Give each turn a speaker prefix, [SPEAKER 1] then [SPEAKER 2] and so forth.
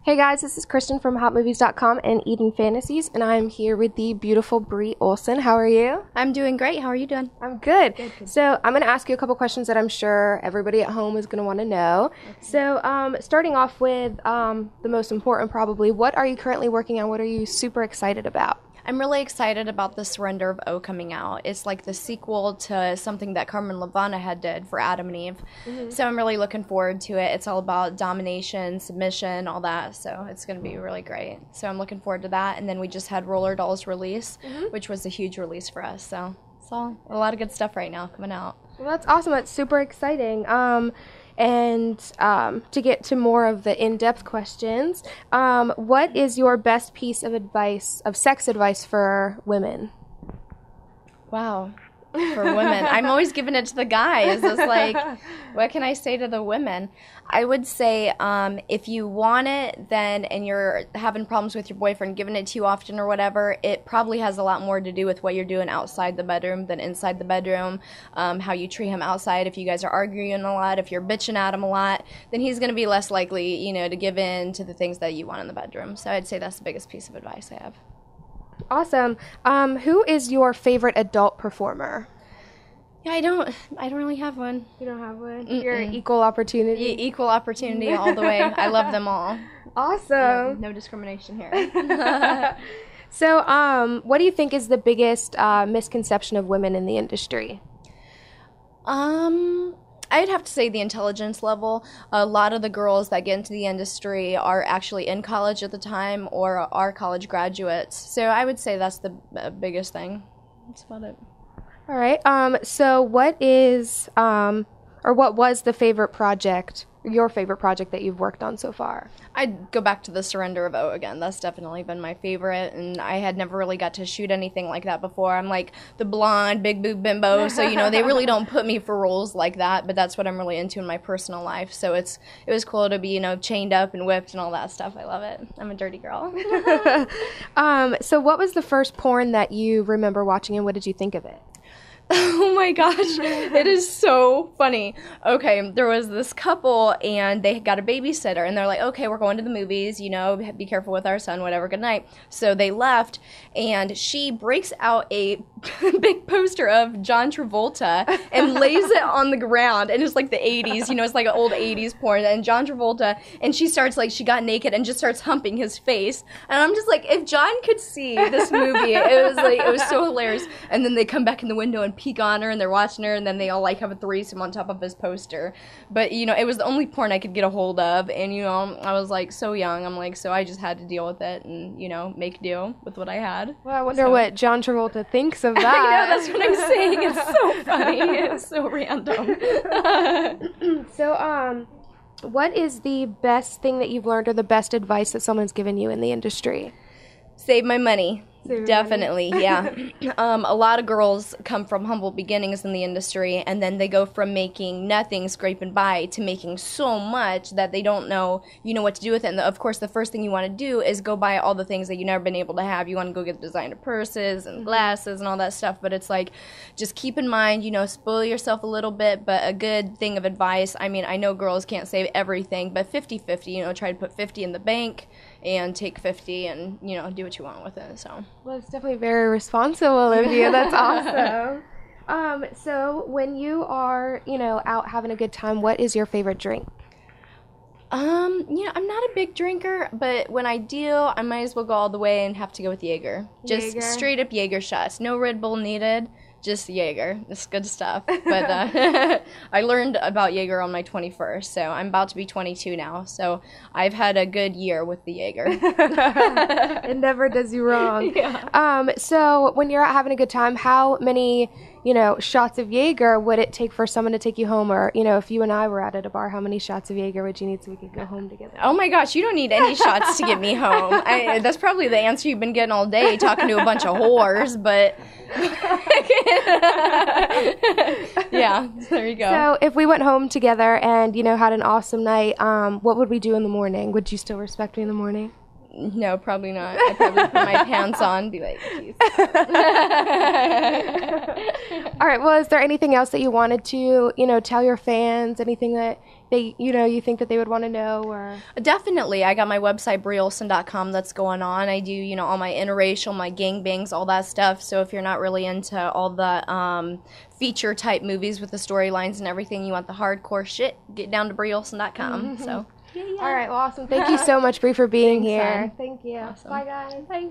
[SPEAKER 1] Hey guys, this is Kristen from HotMovies.com and Eden Fantasies, and I'm here with the beautiful Bree Olson. How are you?
[SPEAKER 2] I'm doing great. How are you doing?
[SPEAKER 1] I'm good. So I'm going to ask you a couple questions that I'm sure everybody at home is going to want to know. Okay. So starting off with the most important probably, what are you currently working on? What are you super excited about?
[SPEAKER 2] I'm really excited about The Surrender of O coming out. It's like the sequel to something that Carmen Levana had did for Adam and Eve. Mm-hmm. So I'm really looking forward to it. It's all about domination, submission, all that. So it's going to be really great. So I'm looking forward to that. And then we just had Roller Dolls release, which was a huge release for us. So it's all a lot of good stuff right now coming out.
[SPEAKER 1] Well, that's awesome. That's super exciting. And to get to more of the in-depth questions, what is your best piece of advice, of sex advice for women?
[SPEAKER 2] Wow. For women. I'm always giving it to the guys. It's like, what can I say to the women? I would say if you want it then and you're having problems with your boyfriend giving it to you often or whatever, it probably has a lot more to do with what you're doing outside the bedroom than inside the bedroom, how you treat him outside. If you guys are arguing a lot, if you're bitching at him a lot, then he's going to be less likely, to give in to the things that you want in the bedroom. So I'd say that's the biggest piece of advice I have.
[SPEAKER 1] Awesome. Who is your favorite adult performer?
[SPEAKER 2] Yeah, I don't really have one.
[SPEAKER 1] You don't have one? Mm-mm. You're equal opportunity?
[SPEAKER 2] Equal opportunity all the way. I love them all.
[SPEAKER 1] Awesome.
[SPEAKER 2] No discrimination here.
[SPEAKER 1] So, what do you think is the biggest misconception of women in the industry?
[SPEAKER 2] I'd have to say the intelligence level. A lot of the girls that get into the industry are actually in college at the time or are college graduates. So I would say that's the biggest thing. That's about it.
[SPEAKER 1] All right. So what is, or what was the favorite project, your favorite project that you've worked on so far?
[SPEAKER 2] I'd go back to The Surrender of O again. That's definitely been my favorite, and I had never really got to shoot anything like that before. I'm like the blonde, big boob bimbo, so, they really don't put me for roles like that, but that's what I'm really into in my personal life. So it was cool to be, chained up and whipped and all that stuff. I love it. I'm a dirty girl.
[SPEAKER 1] So what was the first porn that you remember watching, and what did you think of it?
[SPEAKER 2] Oh my gosh, it is so funny. Okay, there was this couple and they got a babysitter and they're like, okay, we're going to the movies, be careful with our son, whatever, good night. So they left and she breaks out a big poster of John Travolta and lays it on the ground, and it's like the 80s, it's like an old 80s porn, and John Travolta, and she starts she got naked and just starts humping his face, and I'm just like, if John could see this movie, it was so hilarious. And then they come back in the window and peek on her and they're watching her, and then they all have a threesome on top of his poster. But it was the only porn I could get a hold of, and I was like so young, so I just had to deal with it and make do with what I had.
[SPEAKER 1] Well, I wonder what John Travolta thinks of that.
[SPEAKER 2] I know, that's what I'm saying. It's so funny. It's so random.
[SPEAKER 1] So what is the best thing that you've learned or the best advice that someone's given you in the industry?
[SPEAKER 2] Save my money. Definitely, yeah. A lot of girls come from humble beginnings in the industry, and then they go from making nothing, scraping by, to making so much that they don't know, what to do with it. And of course, the first thing you want to do is go buy all the things that you've never been able to have. You want to go get designer purses and glasses and all that stuff, but it's like, just keep in mind, spoil yourself a little bit, but a good thing of advice, I know girls can't save everything, but 50-50, try to put 50 in the bank and take 50 and, do what you want with it, so.
[SPEAKER 1] Well, it's definitely very responsible of you. That's awesome. So when you are, out having a good time, what is your favorite drink?
[SPEAKER 2] I'm not a big drinker, but when I do, I might as well go all the way and have to go with Jaeger. Just straight up Jaeger shots. No Red Bull needed. Just Jaeger. It's good stuff. But I learned about Jaeger on my 21st, so I'm about to be 22 now. So I've had a good year with the Jaeger.
[SPEAKER 1] It never does you wrong. Yeah. So when you're out having a good time, how many, shots of Jaeger would it take for someone to take you home? Or, if you and I were out at a bar, how many shots of Jaeger would you need so we could go home together?
[SPEAKER 2] Oh my gosh, you don't need any shots to get me home. That's probably the answer you've been getting all day, talking to a bunch of whores, but... Yeah, there you go.
[SPEAKER 1] So if we went home together and, had an awesome night, what would we do in the morning? Would you still respect me in the morning?
[SPEAKER 2] No, probably not. I'd probably put my pants on and be like, jeez.
[SPEAKER 1] All right, well, is there anything else that you wanted to, tell your fans? Anything that they, you think that they would want to know? Or
[SPEAKER 2] Definitely. I got my website, BreeOlson.com, that's going on. I do, all my interracial, my gangbangs, all that stuff. So if you're not really into all the feature-type movies with the storylines and everything, you want the hardcore shit, get down to BreeOlson.com, so...
[SPEAKER 1] All right, well, awesome. Thank you so much, Bree, for being here.
[SPEAKER 2] Thank you. Awesome.
[SPEAKER 1] Bye, guys.
[SPEAKER 2] Bye.